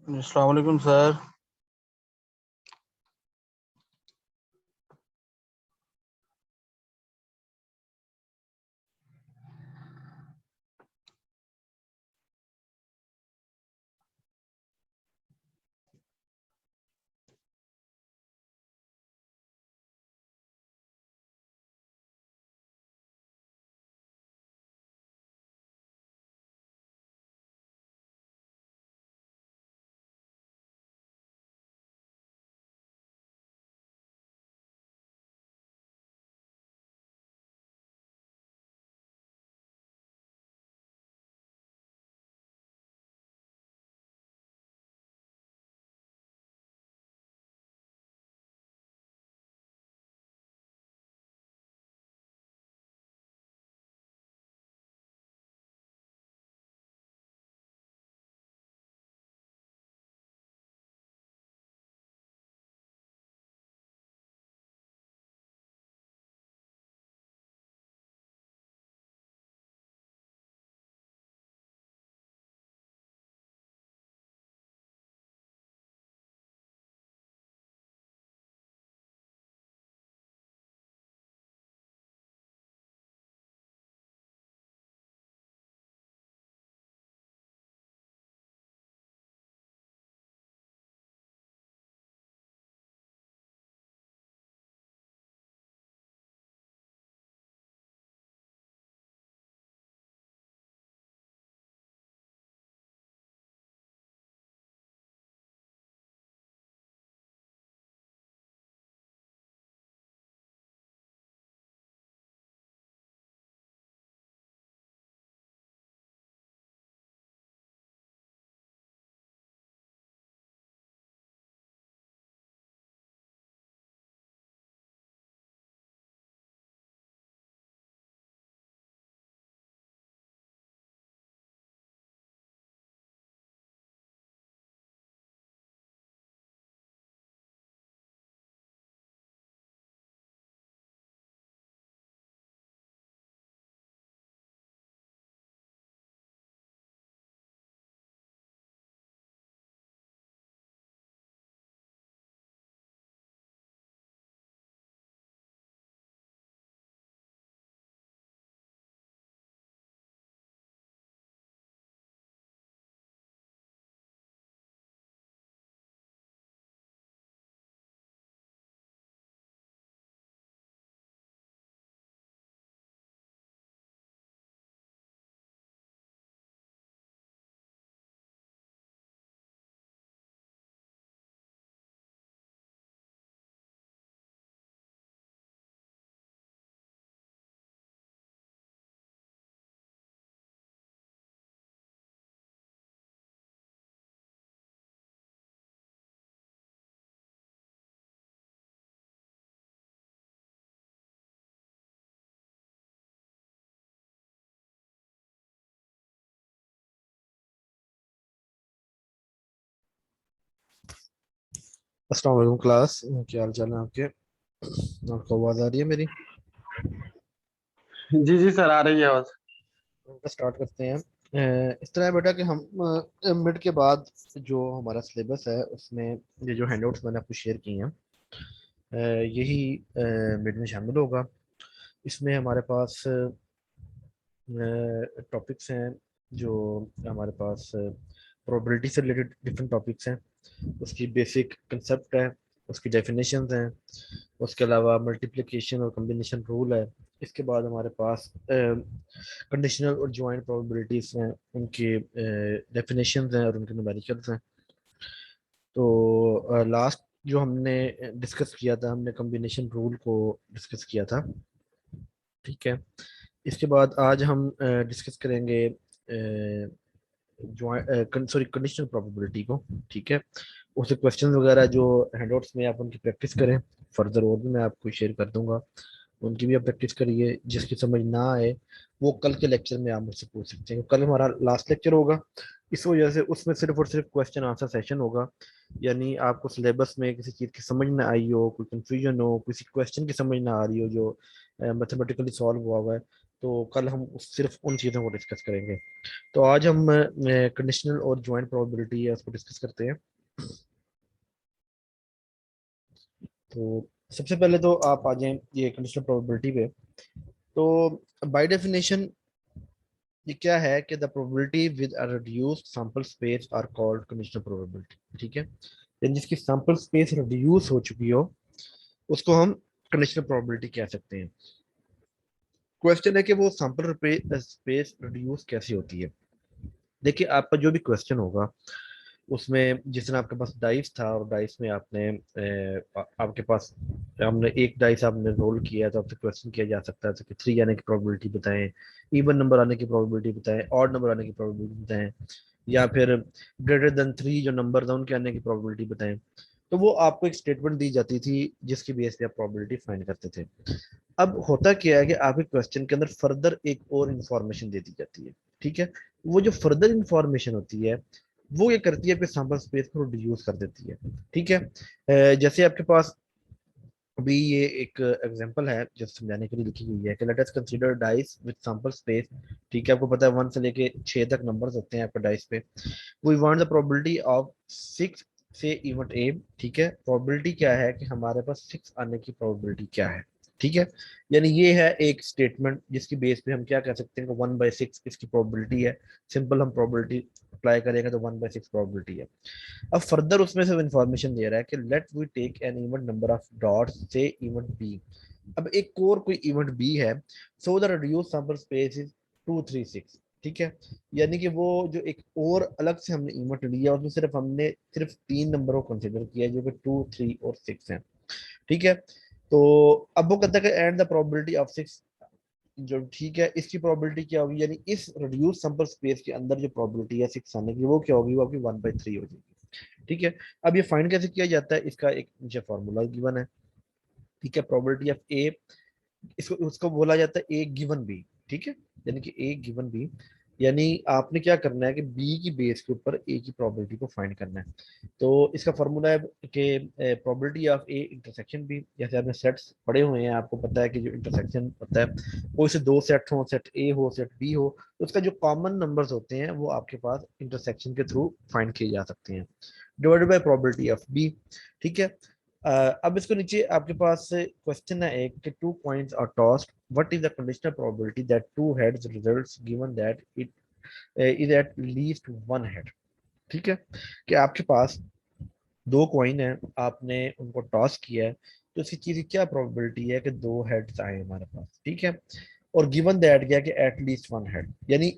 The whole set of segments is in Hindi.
अस्सलाम वालेकुम सर। अस्सलाम वालेकुम क्लास। क्या हाल चाल है आपके? आपको आवाज़ आ रही है मेरी? जी जी सर, आ रही है आवाज। स्टार्ट करते हैं। इस तरह है बेटा कि हम मिड के बाद जो हमारा सिलेबस है उसमें ये जो हैंडआउट्स मैंने आपको शेयर किए हैं, यही मिड में शामिल होगा। इसमें हमारे पास टॉपिक्स हैं जो हमारे पास प्रोबेबिलिटी से रिलेटेड डिफरेंट टॉपिक्स हैं। उसकी बेसिक कंसेप्ट है, उसकी डेफिनेशंस हैं, उसके अलावा मल्टीप्लिकेशन और कम्बिनेशन रूल है। इसके बाद हमारे पास कंडीशनल और ज्वाइंट प्रोबेबिलिटीज हैं, उनके डेफिनेशंस हैं और उनके न्यूमेरिकल्स हैं। तो लास्ट जो हमने डिस्कस किया था, हमने कम्बिनेशन रूल को डिस्कस किया था। ठीक है। इसके बाद आज हम डिस्कस करेंगे सॉरी कंडीशनल प्रोबेबिलिटी को। ठीक है। उससे क्वेश्चन वगैरह जो हैंडआउट्स में आप उनकी प्रैक्टिस करें, फर्दर और भी मैं आपको शेयर कर दूंगा, उनकी भी आप प्रैक्टिस करिए। जिसकी समझ ना आए वो कल के लेक्चर में आप मुझसे पूछ सकते हैं। कल हमारा लास्ट लेक्चर होगा, इस वजह से उसमें सिर्फ और सिर्फ क्वेश्चन आंसर सेशन होगा। यानी आपको सिलेबस में किसी चीज़ की समझ ना आई हो, कोई कंफ्यूजन हो, किसी क्वेश्चन की समझ ना आ रही हो जो मैथमेटिकली सॉल्व हुआ हुआ है, तो कल हम सिर्फ उन चीज़ों को डिस्कस करेंगे। तो आज हम कंडीशनल और ज्वाइंट प्रोबेबिलिटी है उसको डिस्कस करते हैं। तो सबसे पहले तो आप आ जाएं ये कंडीशनल प्रोबेबिलिटी पे। तो बाय डेफिनेशन ये क्या है कि the probability with a reduced sample space are called conditional probability, ठीक है। यानी जिसकी सैंपल स्पेस रिड्यूस हो चुकी हो उसको हम कंडीशनल प्रोबेबिलिटी कह सकते हैं। क्वेश्चन है कि वो सैंपल स्पेस रिड्यूस कैसे होती है। देखिए आपका जो भी क्वेश्चन होगा उसमें जिस दिन आपके पास डाइस था और डाइस में आपने आपके पास हमने एक डाइस आपने रोल किया तो आपसे क्वेश्चन किया जा सकता है कि 3 आने की प्रोबेबिलिटी बताएं, इवन नंबर आने की प्रोबेबिलिटी बताएं, ऑड नंबर आने की प्रोबेबिलिटी बताएं, या फिर ग्रेटर देन 3 जो नंबर था उनके आने की प्रोबेबिलिटी बताएं। तो वो आपको एक स्टेटमेंट दी जाती थी जिसकी बेस पे आप प्रोबेबिलिटी फाइंड करते थे। अब होता क्या है कि आपके क्वेश्चन के अंदर फर्दर एक और इंफॉर्मेशन दे दी जाती है, ठीक है। वो जो फर्दर इंफॉर्मेशन होती है वो ये करती है कि सैंपल स्पेस को रिड्यूस कर देती है, ठीक है। जैसे आपके पास अभी ये एक एग्जांपल है जो समझाने के लिए लिखी हुई है कि let us consider dice with sample space, ठीक है। आपको पता है 1 से लेके 6 तक नंबर्स होते हैं आपके डाइस पे। We want the probability of 6 से इवेंट ए, ठीक है। प्रोबेबिलिटी क्या है कि हमारे पास 6 आने की प्रोबेबिलिटी क्या है, ठीक है। यानी ये है एक स्टेटमेंट जिसकी बेस पे हम क्या कह सकते हैं कि 1/6 इसकी प्रोबेबिलिटी है। सिंपल हम प्रोबेबिलिटी अप्लाई करेंगे तो 1/6 प्रोबेबिलिटी है। अब फर्दर उसमें से इंफॉर्मेशन दे रहा है कि let we take an event number of dots से इवेंट बी। अब एक और कोई इवेंट बी है, so the reduce sample space is 236, ठीक है। यानी कि वो जो एक और अलग से हमने इवेंट लिया उसमें सिर्फ 3 नंबरों को कंसिडर किया जो कि 2, 3 और 6 हैं, ठीक है। तो अब वो कहता है कि एंड द प्रोबेबिलिटी ऑफ 6, जो ठीक है इसकी प्रोबेबिलिटी क्या होगी, यानी इस रिड्यूस सैंपल स्पेस के अंदर जो प्रोबेबिलिटी है 6 आने की वो क्या होगी, वो आपकी 1/3 हो जाएगी, ठीक है। अब ये फाइंड कैसे किया जाता है, इसका एक नीचे फॉर्मूला गिवन है, ठीक है। प्रोबेबिलिटी ऑफ ए, इसको उसको बोला जाता है ए गिवन बी, ठीक है। यानी कि ए गिवन बी, यानी आपने क्या करना है कि बी की बेस के ऊपर ए की प्रोबेबिलिटी को फाइंड करना है। तो इसका फॉर्मूला है कि probability of A intersection B. जैसे आपने सेट्स पढ़े हुए हैं आपको पता है कि जो इंटरसेक्शन होता है कोई से 2 सेट हो, सेट ए हो सेट बी हो, तो उसका जो कॉमन नंबर्स होते हैं वो आपके पास इंटरसेक्शन के थ्रू फाइंड किए जा सकते हैं, divided by probability of B, ठीक है। अब इसको नीचे आपके पास क्वेश्चन है एक कि 2 coins are tossed, what is the conditional probability that 2 heads results given that it is at least 1 head, ठीक है। कि आपके पास 2 कॉइन है, आपने उनको टॉस किया है, तो इसकी चीज की क्या प्रोबेबिलिटी है कि 2 हेड्स आए हमारे पास, ठीक है। और गिवन दैट गया कि एट लीस्ट 1 हेड, यानी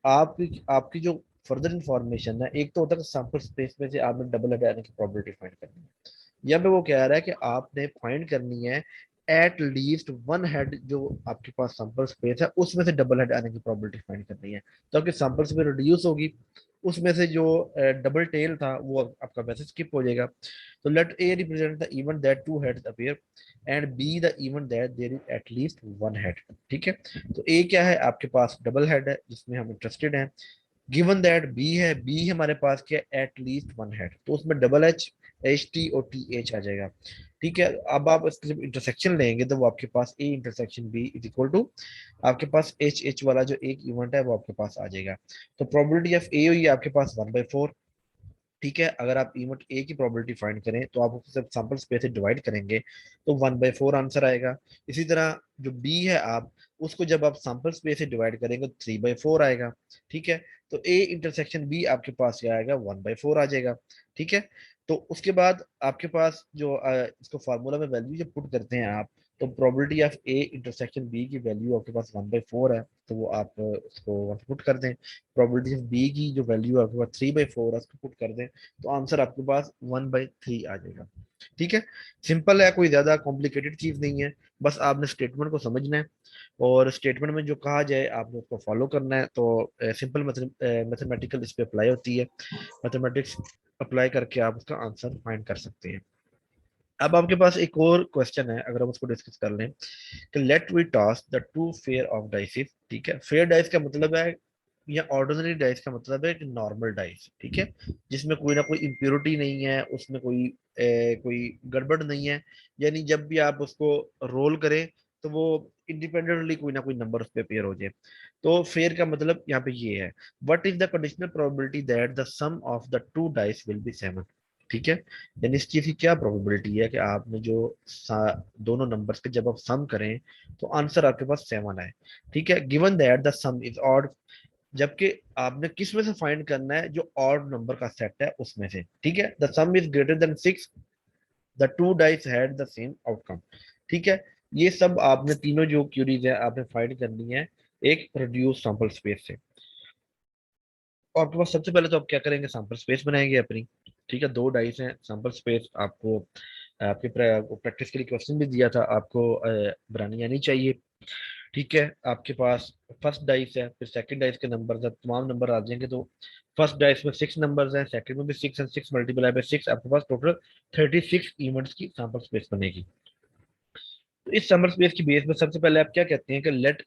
आपकी आपकी जो फर्दर इंफॉर्मेशन है, एक तो होता है सैंपल स्पेस में से आपने डबल हेड आने की प्रोबेबिलिटी फाइंड करनी है, या पे वो कह रहा है कि आपने फाइंड करनी है एट लीस्ट 1 हेड जो आपके पास सैंपल स्पेस है उसमें से डबल हेड आने की प्रोबेबिलिटी फाइंड करनी है। तो आपकी सैंपल स्पेस रिड्यूस होगी, उसमें से जो डबल टेल था वो आपका वैसे स्किप हो जाएगा। तो let A represent the event that 2 heads appear and B the event that there is at least 1 head, ठीक है। तो ए क्या है, आपके पास डबल हेड है जिसमें हम इंटरेस्टेड हैं। गिवन दैट बी है, बी हमारे पास क्या एट लीस्ट 1 हेड, तो उसमें डबल एच टी और टी एच आ जाएगा, ठीक है। अब आप इसके जब इंटरसेक्शन लेंगे तो वो आपके पास A intersection B is equal to आपके पास एच एच वाला जो एक इवेंट है वो आपके पास आ जाएगा। तो प्रोबेबिलिटी ऑफ ए हुई आपके पास 1/4, ठीक है। अगर आप इवेंट ए की प्रोबेबिलिटी फाइंड करें तो आप उसे सैंपल स्पेस से डिवाइड करेंगे तो 1/4 आंसर आएगा। इसी तरह जो बी है आप उसको जब आप सैंपल स्पेस से डिवाइड करेंगे तो 3/4 आएगा, ठीक है। तो ए इंटरसेक्शन बी आपके पास क्या आएगा, 1/4 आ जाएगा, ठीक है। तो उसके बाद आपके पास जो इसको फार्मूला में वैल्यू जब पुट करते हैं आप, तो probability of A intersection B की वैल्यू आपके पास 1/4 है, तो वो आप उसको पुट कर दें। प्रोबेबिलिटी ऑफ बी की जो वैल्यू आपके पास 3/4 है उसको पुट कर दें, तो आंसर आपके पास 1/3 आ जाएगा, ठीक है। सिंपल है, कोई ज्यादा कॉम्प्लिकेटेड चीज नहीं है, बस आपने स्टेटमेंट को समझना है और स्टेटमेंट में जो कहा जाए आपने उसको फॉलो करना है। तो सिंपल मैथमेटिकल इस पे अप्लाई होती है, मैथमेटिक्स अप्लाई करके आप उसका आंसर फाइंड कर सकते हैं। अब आपके पास एक और क्वेश्चन है, अगर हम उसको डिस्कस कर लें कि let we toss the 2 pair of dices, ठीक है। फेयर डाइस का मतलब है या ऑर्डिनरी डाइस का मतलब है कि नॉर्मल डाइस, ठीक है, जिसमें कोई ना कोई इम्प्योरिटी नहीं है, उसमें कोई कोई गड़बड़ नहीं है। यानी जब भी आप उसको रोल करें तो वो इंडिपेंडेंटली कोई ना कोई नंबर उस पे पेयर हो जाए। तो फेयर का मतलब यहाँ पे ये है, what is the conditional probability that the sum of the two dice will be 7। ठीक है, यानी इस चीज की क्या प्रोबेबिलिटी है कि आपने जो दोनों नंबर्स के जब आप सम करें तो आंसर आपके पास 7 आए। ठीक है, given that the some is odd, जबकि आपने किस में से फाइंड करना है, जो ऑड नंबर का सेट है उसमें से। ठीक है, the some is greater than 6, the two dice had the same outcome. ठीक है, ये सब आपने तीनों जो क्यूरीज है आपने फाइंड करनी है एक प्रोड्यूस सैंपल स्पेस से। और आपके पास सबसे पहले तो आप क्या करेंगे, सैंपल स्पेस बनाएंगे अपनी। ठीक है, दो डाइस हैं, सैंपल स्पेस आपको आपके प्रैक्टिस के लिए क्वेश्चन भी दिया था, आपको बनानी आनी चाहिए। ठीक है, आपके पास फर्स्ट डाइस है, फिर सेकंड डाइस के नंबर है, तमाम नंबर आ जाएंगे। तो फर्स्ट डाइस में 6 नंबर्स हैं, सेकंड में भी 6 एंड 6 मल्टीप्लाई बाय 6, आपके पास टोटल 36 इवेंट्स की सैंपल स्पेस बनेगी। तो इस सैंपल स्पेस की बेस में सबसे पहले आप क्या कहते हैं कि लेट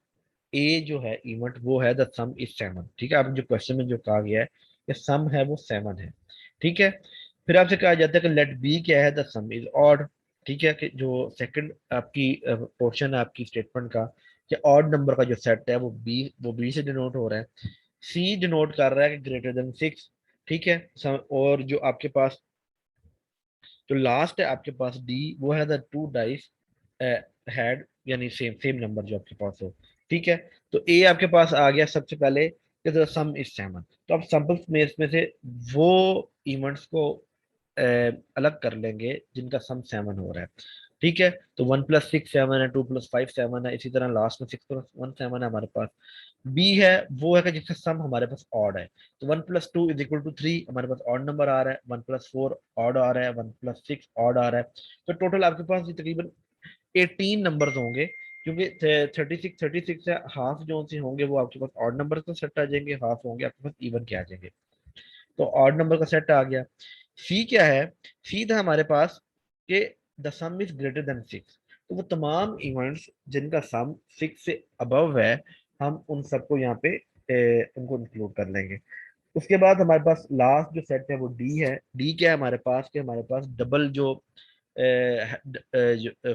ए जो है इवेंट वो है द सम इज 7। ठीक है, आप जो क्वेश्चन में जो कहा गया है कि सम है वो 7 है। ठीक है, फिर आपसे कहा जाता है कि लेट बी क्या है, द सम इज ऑड। ठीक है, कि जो सेकंड आपकी पोर्शन है आपकी स्टेटमेंट का, कि ऑड नंबर का जो सेट है वो बी से डिनोट हो रहा है। सी डिनोट कर रहा है कि ग्रेटर देन 6। ठीक है, और जो आपके पास जो लास्ट है आपके पास डी, वो है द टू डाइस हैड, यानी सेम सेम नंबर जो आपके पास हो। ठीक है, तो ए आपके पास आ गया सबसे पहले कि द सम इज 7। तो आप सैंपल स्पेस में से वो इवेंट्स को अलग कर लेंगे जिनका सम 7 हो रहा है। ठीक है, तो 1 + 6 7 है, 2 + 5 7 है, इसी तरह लास्ट में 6 + 1 7 है हमारे पास। बी है वो है कि जिसका सम हमारे पास ऑड है, तो 1 + 2 = 3 हमारे पास ऑड नंबर आ रहा है, 1 + 4 ऑड आ रहा है, 1 + 6 ऑड आ रहा है। तो टोटल आपके पास ये तकरीबन 18 नंबर होंगे, क्योंकि 36 है, हाफ जो से होंगे वो आपके पास ऑड नंबर का सेट आ जाएंगे, हाफ होंगे आपके पास इवन के आ जाएंगे। तो ऑड नंबर का सेट आ गया। सी क्या है, सी था हमारे पास कि the some is greater than 6। तो वो तमाम इवेंट्स जिनका सम 6 से अबव है, हम उन सबको यहाँ पे उनको इंक्लूड कर लेंगे। उसके बाद हमारे पास लास्ट जो सेट है वो डी है। डी क्या है हमारे पास, कि हमारे पास डबल जो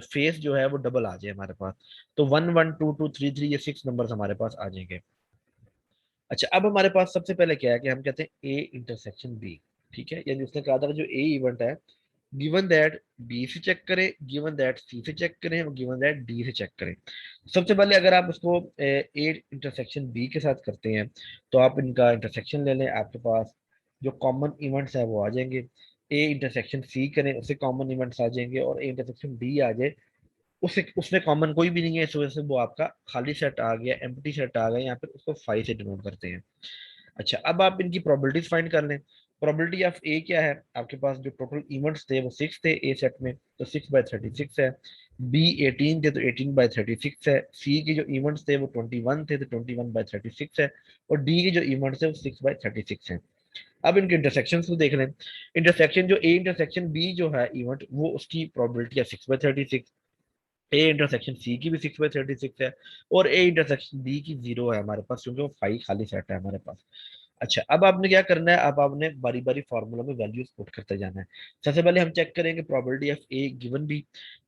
फेस जो है वो डबल आ जाए हमारे पास। तो 1 1 2 2 3 3 ये 6 नंबर हमारे पास आ जाएंगे। अच्छा, अब हमारे पास सबसे पहले क्या है कि हम कहते हैं ए इंटरसेक्शन बी। ठीक है, यानी उसने कहा था कि जो ए इवेंट है, गिवन दैट बी से चेक करें, गिवन दैट सी से चेक करें और गिवन दैट डी से चेक करें। सबसे पहले अगर आप उसको ए इंटरसेक्शन बी के साथ करते हैं, तो आप इनका इंटरसेक्शन ले लें, आपके पास जो कॉमन इवेंट्स है वो आ जाएंगे। ए इंटरसेक्शन सी करें, उससे कॉमन इवेंट्स आ जाएंगे, और ए इंटरसेक्शन डी आ जाए, उससे उसमें कॉमन कोई भी नहीं है, इस वजह से वो आपका खाली सेट आ गया, एम्प्टी सेट आ गया, यहाँ पर उसको 5 से डिनोट करते हैं। अच्छा, अब आप इनकी प्रोबेबिलिटीज फाइंड कर लें। प्रोबेबिलिटी ऑफ ए क्या है, आपके पास जो टोटल इवेंट्स थे वो 6 थे ए सेट में, तो 6/36 है। बी 18 थे, तो 18/36 है। सी के जो इवेंट्स थे वो 21 थे, तो 21/36 है। और डी के जो इवेंट्स थे वो 6/36 है। अब इनके इंटरसेक्शन को देख लें। इंटरसेक्शन जो ए इंटरसेक्शन बी जो है इवेंट, वो उसकी प्रोबेबिलिटी है 6/36। ए इंटरसेक्शन सी की भी 6/36 है, और ए इंटरसेक्शन डी की 0 है हमारे पास, क्योंकि वो 5 खाली सेट है हमारे पास। अच्छा, अब आपने क्या करना है, अब आपने बारी बारी फार्मूला में वैल्यूज पुट करते जाना है। सबसे पहले हम चेक करेंगे probability of A given B.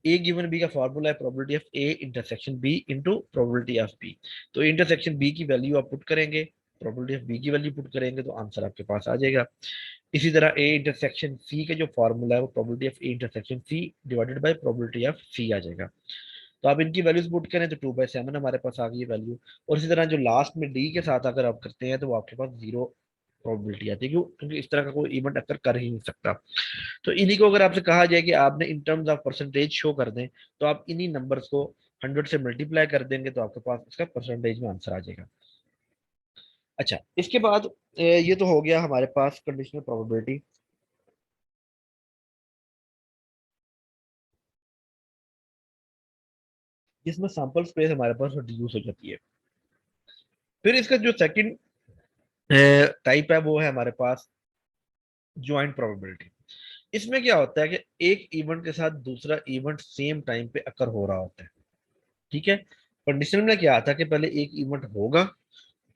A given B का फार्मूला है probability of A intersection B into probability of B. तो इंटरसेक्शन बी की वैल्यू आप पुट करेंगे, प्रोबेबिलिटी ऑफ बी की वैल्यू पुट करेंगे, तो आंसर आपके पास आ जाएगा। इसी तरह ए इंटरसेक्शन सी का जो फार्मूला है वो probability of A intersection C divided by probability of C आ जाएगा। तो आप इनकी वैल्यूज पुट करें तो 2/7 हमारे पास आ गई है वैल्यू। और इसी तरह जो लास्ट में डी के साथ अगर आप करते हैं तो वो आपके पास 0 प्रोबेबिलिटी आती है, क्यों, क्योंकि इस तरह का कोई इवेंट अक्कर कर ही नहीं सकता। तो इन्हीं को अगर आपसे कहा जाए कि आपने in terms of percentage show कर दें, तो आप इन्हीं नंबर्स को 100 से मल्टीप्लाई कर देंगे, तो आपके पास इसका परसेंटेज में आंसर आ जाएगा। अच्छा, इसके बाद ये तो हो गया हमारे पास कंडीशनल प्रोबेबिलिटी, जिसमें सैंपल स्पेस हमारे पास रिड्यूस हो जाती है। फिर इसका जो सेकंड टाइप है वो है हमारे पास ज्वाइंट प्रोबेबिलिटी। इसमें क्या होता है कि एक इवेंट के साथ दूसरा इवेंट सेम टाइम पे अकर हो रहा होता है। ठीक है, कंडीशन में क्या आता है कि पहले एक इवेंट होगा,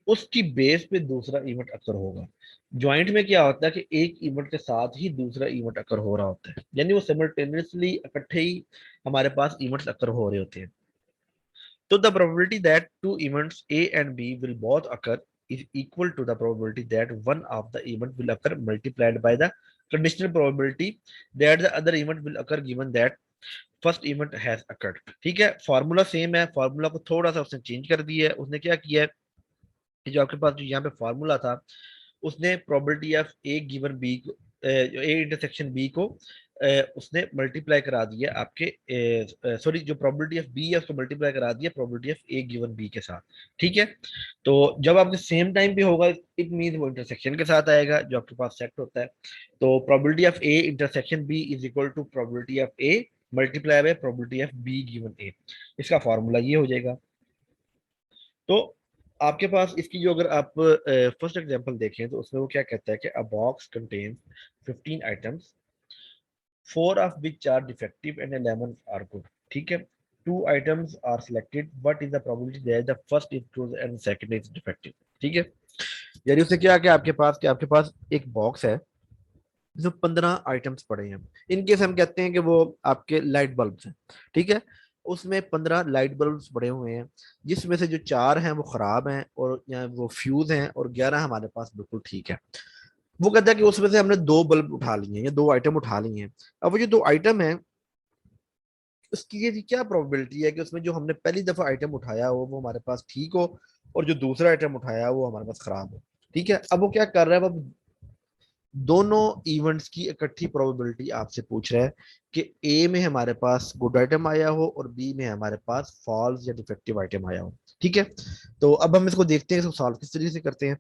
उसकी बेस पे दूसरा इवेंट अकर होगा। ज्वाइंट में क्या होता है कि एक इवेंट के साथ ही दूसरा इवेंट अकर हो रहा होता है, यानी वो सिमल्टेनियसली इकट्ठे ही हमारे पास इवेंट्स अकर हो रहे होते हैं। तो the probability that two events A and B will both occur is equal to the probability that one of the event will occur multiplied by the conditional probability that the other event will occur given that first event has occurred. ठीक है, फार्मूला सेम है, फार्मूला को थोड़ा सा उसने चेंज कर दिया है। उसने क्या किया है कि जो आपके पास जो यहाँ पे फार्मूला था, उसने probability of A given B को, ए इंटरसेक्शन बी को उसने मल्टीप्लाई करा दिया आपके, सॉरी, जो प्रोबेबिलिटी ऑफ बी है उसको मल्टीप्लाई करा दिया probability of A given B के साथ। ठीक है, तो जब आपके सेम टाइम पे होगा इट मीन वो इंटरसेक्शन के साथ आएगा जो आपके पास सेट होता है। तो probability of A intersection B is equal to probability of A multiply by probability of B given A. इसका फार्मूला ये हो जाएगा। तो आपके पास इसकी जो अगर आप फर्स्ट एग्जांपल देखें तो उसमें वो क्या कहता है कि अ box contains 15 items, 4 of which are defective and 11 are good। ठीक है, 2 items are selected, what is the probability that the first is true and second is defective। ठीक है, यानी उसने क्या कि आपके पास एक बॉक्स है जो 15 आइटम्स पड़े हैं। इन केस हम कहते हैं कि वो आपके लाइट बल्ब्स हैं। ठीक है, उसमें 15 लाइट बल्ब्स पड़े हुए हैं, जिसमें से जो 4 हैं वो खराब हैं और या वो फ्यूज हैं और 11 हमारे पास बिल्कुल ठीक है। वो कहता है कि उसमें से हमने 2 बल्ब उठा लिए हैं या 2 आइटम उठा लिए हैं। अब वो जो 2 आइटम है उसकी ये क्या प्रोबेबिलिटी है कि उसमें जो हमने पहली दफा आइटम उठाया हो वो हमारे पास ठीक हो और जो दूसरा आइटम उठाया वो हमारे पास खराब हो। ठीक है, अब वो क्या कर रहा है, अब दोनों इवेंट्स की इकट्ठी प्रोबेबिलिटी आपसे पूछ रहा है कि ए में हमारे पास गुड आइटम आया हो और बी में हमारे पास फॉल्स या डिफेक्टिव आइटम आया हो। ठीक है, तो अब हम इसको देखते हैं, इसको सॉल्व किस तरीके से करते हैं।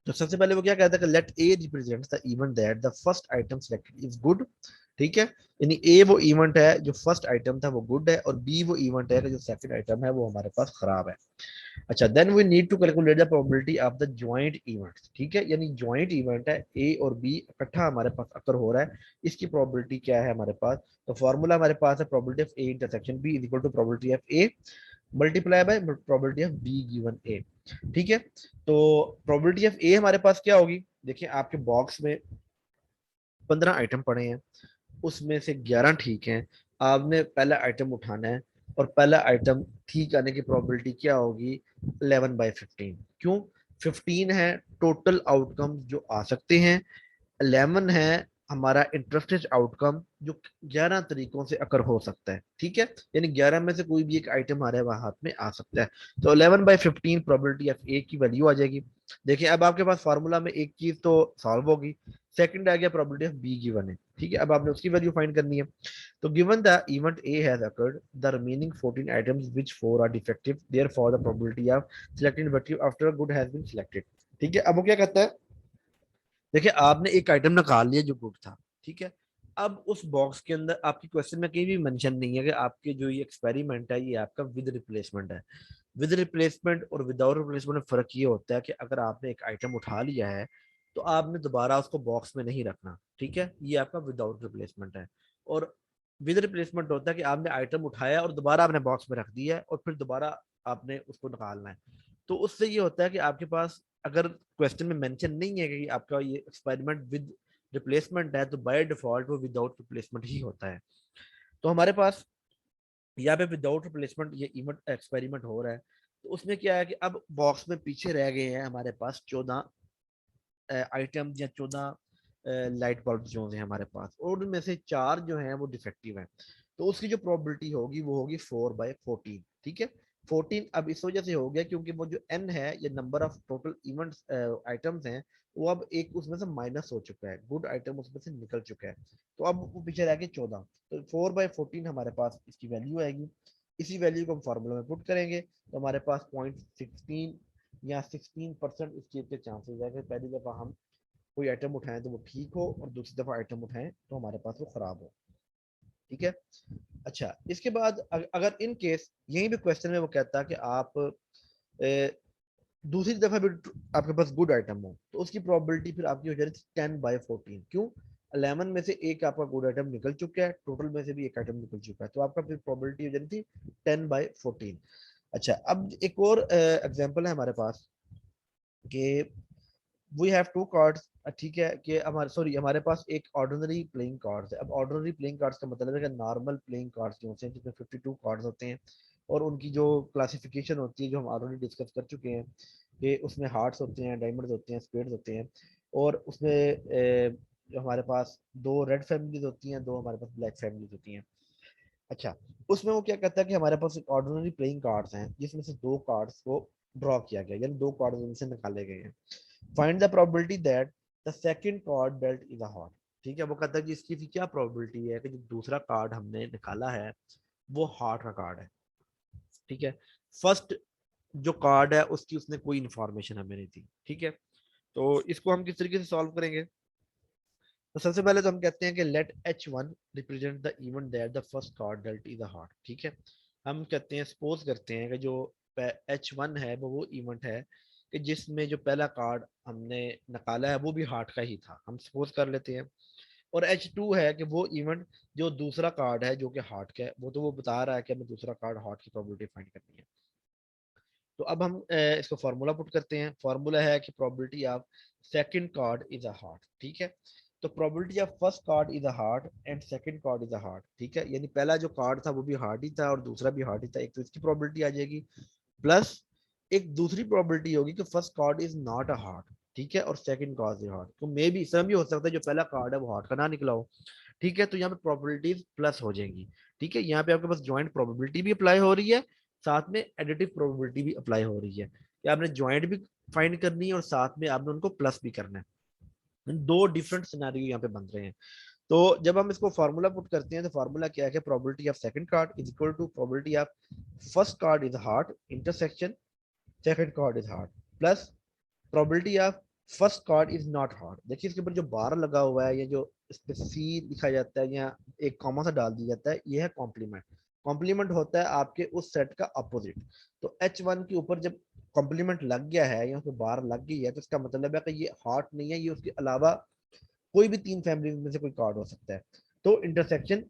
तो सबसे पहले वो क्या कहता है कि let A represents the event that the first item selected is good. ठीक है, यानी ए वो इवेंट है जो फर्स्ट आइटम था वो गुड है और बी वो इवेंट है कि जो सेकंड आइटम है वो हमारे पास खराब है। अच्छा, then we need to calculate the probability of the joint events. ठीक है, यानी जॉइंट इवेंट है ए और बी इकट्ठा हमारे पास अकर हो रहा है, इसकी प्रोबेबिलिटी क्या है हमारे पास। तो फॉर्मूला हमारे पास है probability of A intersection B is equal to probability of A multiply by probability of B given A. ठीक है, तो प्रोबेबिलिटी ऑफ ए हमारे पास क्या होगी, देखिए आपके बॉक्स में 15 आइटम पड़े हैं, उसमें से 11 ठीक हैं। आपने पहला आइटम उठाना है और पहला आइटम ठीक आने की प्रोबेबिलिटी क्या होगी, 11/15। क्यों, 15 है टोटल आउटकम जो आ सकते हैं, 11 है हमारा इंटरेस्टेड आउटकम जो 11 तरीकों से अकर हो सकता है। ठीक है, यानी 11 में से कोई भी एक आइटम हमारे हाथ में आ सकता है। तो 11/15 प्रोबेबिलिटी ऑफ ए की वैल्यू आ जाएगी। देखिए अब आपके पास फार्मूला में एक चीज तो सॉल्व होगी, सेकंड आ गया प्रोबेबिलिटी ऑफ बी गिवन है। ठीक है, अब आपने उसकी वैल्यू फाइंड करनी है। तो given the event A has occurred the remaining 14 items which 4 are defective therefore the probability of selecting defective after good has been selected. ठीक है, अब वो क्या कहता है, देखिए आपने एक आइटम निकाल लिया जो गुड था। ठीक है, अब उस बॉक्स के अंदर आपकी क्वेश्चन में कहीं भी मेंशन नहीं है कि आपके जो ये एक्सपेरिमेंट है ये आपका विद रिप्लेसमेंट है। विद रिप्लेसमेंट और विदाउट रिप्लेसमेंट में फर्क ये होता है कि अगर आपने एक आइटम उठा लिया है तो आपने दोबारा उसको बॉक्स में नहीं रखना। ठीक है, ये आपका विदाउट रिप्लेसमेंट है। और विद रिप्लेसमेंट होता है कि आपने आइटम उठाया और दोबारा आपने बॉक्स में रख दिया है और फिर दोबारा आपने उसको निकालना है। तो उससे ये होता है कि आपके पास अगर क्वेश्चन में मेंशन नहीं है कि आपका ये एक्सपेरिमेंट विद रिप्लेसमेंट है तो बाय डिफॉल्ट वो विदाउट रिप्लेसमेंट ही होता है। तो हमारे पास यहाँ पे विदाउट रिप्लेसमेंट ये इवेंट एक्सपेरिमेंट हो रहा है। तो उसमें क्या है कि अब बॉक्स में पीछे रह गए हैं हमारे पास 14 आइटम या 14 लाइट बल्ब जो हैं हमारे पास, और उनमें से 4 जो हैं वो डिफेक्टिव हैं। तो उसकी जो प्रोबेबिलिटी होगी वो होगी 4/14। ठीक है, 14 अब इस वजह से हो गया क्योंकि वो जो n है ये number of total events items हैं, वो अब एक उसमें से माइनस हो चुका है, गुड आइटम उसमें से निकल चुका है। तो अब वो पीछे रह गए 14। तो 4/14 हमारे पास इसकी वैल्यू आएगी। इसी वैल्यू को हम फार्मूला में पुट करेंगे तो हमारे पास 0.16 या 16% इस चीज के चांसेस है कि पहली दफा हम कोई आइटम उठाएं तो वो ठीक हो और दूसरी दफा आइटम उठाएं तो हमारे पास वो खराब हो। ठीक है, अच्छा इसके बाद अगर इन केस यही भी क्वेश्चन में वो कहता है कि आप दूसरी दफा भी आपके पास गुड आइटम हो तो उसकी प्रोबेबिलिटी फिर आपकी हो जाती है 10/14। क्यों, 11 में से एक आपका गुड आइटम निकल चुका है, टोटल में से भी एक आइटम निकल चुका है, तो आपका फिर प्रोबेबिलिटी हो जाती थी 10/14। अच्छा, अब एक और एग्जांपल है हमारे पास कि वी हैव 2 कार्ड्स। ठीक है, कि हमारे पास एक ऑर्डिनरी प्लेइंग कार्ड्स है। अब ऑर्डिनरी प्लेइंग कार्ड्स का मतलब है कि नॉर्मल प्लेइंग कार्ड्स जो होते हैं जिसमें 52 कार्ड्स होते हैं, और उनकी जो क्लासिफिकेशन होती है जो हम ऑलरेडी डिस्कस कर चुके हैं कि उसमें हार्ट्स होते हैं, डायमंड्स होते हैं, स्पेड्स होते हैं, और उसमें जो हमारे पास दो रेड फैमिलीज होती हैं, दो हमारे पास ब्लैक फैमिलीज होती हैं। अच्छा, उसमें वो क्या कहता है कि हमारे पास एक ऑर्डिनरी प्लेइंग कार्ड्स हैं जिसमें से दो कार्ड्स को ड्रॉ किया गया, यानी दो कार्ड्स उनसे निकाले गए हैं। Find the probability that the second card dealt is a heart. ठीक है, वो कहता है कि इसकी क्या प्रोबेबिलिटी है कि जो दूसरा कार्ड हमने निकाला है वो हार्ट का कार्ड है। ठीक है, फर्स्ट जो कार्ड है उसकी उसने कोई इंफॉर्मेशन हमें नहीं दी। ठीक है, तो इसको हम किस तरीके से सॉल्व करेंगे? तो सबसे पहले तो हम कहते हैं कि let H1 represent the event that the first card dealt is the heart. ठीक है, हम कहते हैं, सपोज करते हैं कि जो H1 है वो इवेंट है कि जिसमें जो पहला कार्ड हमने निकाला है वो भी हार्ट का ही था, हम सपोज कर लेते हैं। और H2 है कि वो इवेंट जो दूसरा कार्ड है जो कि हार्ट का है, वो तो वो बता रहा है कि हमें दूसरा कार्ड हार्ट की प्रोबेबिलिटी फाइंड करनी है। तो अब हम इसको फार्मूला पुट करते हैं। फार्मूला है कि probability of second card is a heart. ठीक है, तो probability of first card is a heart and second card is a heart. ठीक है, यानी पहला जो कार्ड था वो भी हार्ट ही था और दूसरा भी हार्ट ही था, एक तो इसकी प्रोबेबिलिटी आ जाएगी, प्लस एक दूसरी प्रोबेबिलिटी होगी कि first card is not a heart. ठीक है, और सेकंड कार्ड इज हार्ट, तो मे भी इस तरह भी हो सकता है जो पहला कार्ड है वो हार्ट का ना निकला हो। ठीक है, तो यहाँ पे प्रोबेबिलिटीज प्लस हो जाएंगी। ठीक है, यहाँ पे आपके पास ज्वाइंट प्रोबेबिलिटी भी अप्लाई हो रही है, साथ में एडिटिव प्रोबेबिलिटी भी अप्लाई हो रही है कि आपने ज्वाइंट भी फाइंड करनी है और साथ में आपने उनको प्लस भी करना है। दो डिफरेंट सिनेरियो यहाँ पे बन रहे हैं। तो जब हम इसको फार्मूला पुट करते हैं तो फार्मूला क्या है कि probability of second card is equal to probability of first card is heart intersection second card is heart plus probability of first card is not heart. देखिए इसके ऊपर जो बार लगा हुआ है, ये जो इस पे सी लिखा जाता है या एक कॉमा सा डाल दिया जाता है, ये है कॉम्प्लीमेंट। कॉम्प्लीमेंट होता है आपके उस सेट का अपोजिट। तो H1 के ऊपर जब कॉम्प्लीमेंट लग गया है या उसमें बार लग गई है तो इसका मतलब है कि ये हार्ट नहीं है, ये उसके अलावा कोई भी तीन फैमिली में से कोई कार्ड हो सकता है। तो इंटरसेक्शन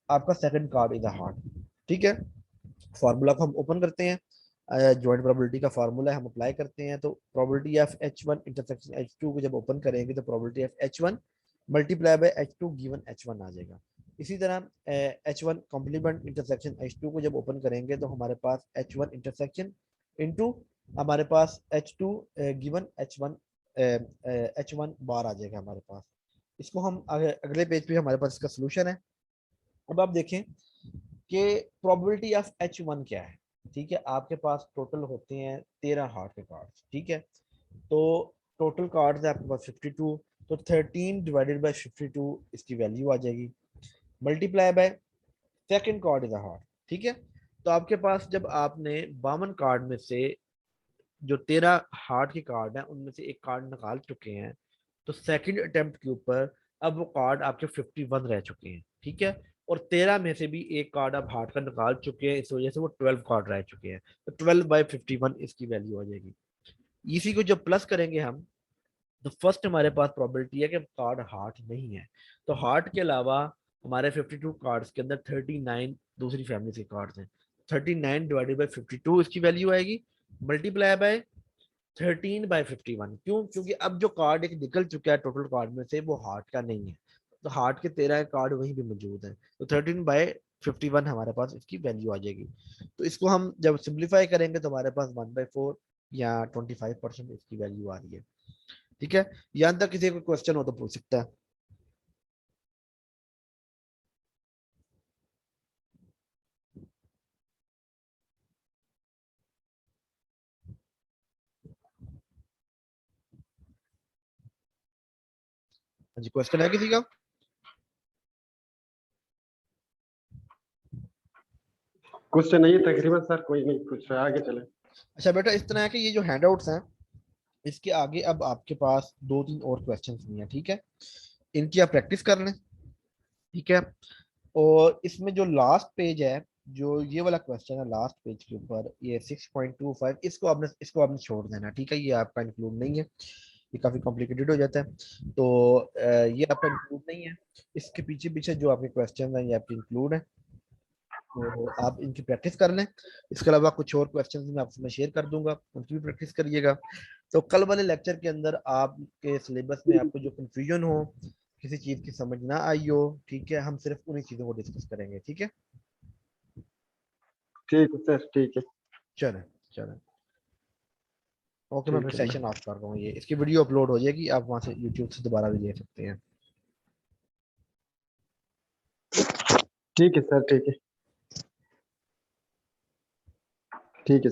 आपका second card is a heart. ठीक है, फार्मूला को हम ओपन करते हैं, ज्वाइंट प्रोबेबिलिटी का फार्मूला हम अप्लाई करते हैं। तो probability of H1 intersection H2 को जब ओपन करेंगे तो probability of H1 multiply by H2 given H1 आ जाएगा। इसी तरह H1 कॉम्प्लीमेंट इंटरसेक्शन H2 को जब ओपन करेंगे तो हमारे पास H1 इंटरसेक्शन इनटू हमारे पास H2 गिवन H1 बार आ जाएगा हमारे पास। इसको हम अगले पेज पे हमारे पास इसका सोल्यूशन है। अब आप देखें कि प्रोबेबिलिटी ऑफ H1 क्या है। ठीक है, आपके पास टोटल होते हैं 13 हार्ट के कार्ड्स। ठीक है, तो टोटल कार्ड्स है आपके पास 52, तो 13 डिवाइडेड बाय 52 इसकी वैल्यू आ जाएगी, multiply by second card is a heart. ठीक है, तो आपके पास जब आपने 52 कार्ड में से जो 13 हार्ट के कार्ड हैं उनमें से एक कार्ड निकाल चुके हैं, तो सेकंड अटेम्प्ट के ऊपर अब वो कार्ड आपके 51 रह चुके हैं। ठीक है, और 13 में से भी एक कार्ड आप हार्ट का निकाल चुके हैं, इस वजह से वो 12 कार्ड रह चुके हैं, तो 12/51 इसकी वैल्यू आ जाएगी। इसी को जब प्लस करेंगे हम, तो फर्स्ट हमारे पास प्रोबेबिलिटी है कि कार्ड हार्ट नहीं है। तो हार्ट के अलावा हमारे 52 कार्ड्स के अंदर 39 दूसरी फैमिली के कार्ड्स हैं। 39 डिवाइडेड बाई 52 इसकी वैल्यू आएगी, मल्टीप्लाई बाय 13/51। क्यों? क्योंकि अब जो कार्ड एक निकल चुका है टोटल कार्ड में से वो हार्ट का नहीं है, तो हार्ट के 13 कार्ड वहीं भी मौजूद है, तो 13/51 हमारे पास इसकी वैल्यू आ जाएगी। तो इसको हम जब सिंप्लीफाई करेंगे तो हमारे पास 1/4 या 25% इसकी वैल्यू आ रही है। ठीक है, यहाँ तक किसी को क्वेश्चन हो तो पूछ सकता है। हाँ जी, क्वेश्चन है किसी का? क्वेश्चन नहीं है तकरीबन सर, कोई नहीं पूछ रहा, आगे चले। अच्छा बेटा, इस तरह है कि ये जो हैंडआउट्स हैं इसके आगे अब आपके पास दो तीन और क्वेश्चन भी हैं। ठीक है, इनकी आप प्रैक्टिस कर लें। ठीक है, और इसमें जो लास्ट पेज है, जो ये वाला क्वेश्चन है लास्ट पेज के ऊपर, ये 6.25, इसको आपने छोड़ देना। ठीक है, ये आपका इंक्लूड नहीं है, ये काफी कॉम्प्लिकेटेड हो जाता है, तो ये आपका इंक्लूड नहीं है। इसके पीछे पीछे जो आपके क्वेश्चन हैं ये आपके इंक्लूड है, तो आप इनकी प्रैक्टिस कर लें। इसके अलावा कुछ और क्वेश्चंस मैं आपसे शेयर कर दूंगा, उनकी भी प्रैक्टिस करिएगा। तो कल वाले लेक्चर के अंदर आपके सिलेबस में आपको जो कंफ्यूजन हो, किसी चीज़ की समझ ना आई हो, ठीक है, हम सिर्फ उन्हीं चीज़ों को डिस्कस करेंगे। ठीक है, ठीक है सर, ठीक है। चलें चलें, ओके मैं ठीक फिर है। सेशन ऑफ कर रहा हूँ। ये इसकी वीडियो अपलोड हो जाएगी, आप वहाँ से यूट्यूब से दोबारा भी देख सकते हैं। ठीक है सर, ठीक है। ठीक है।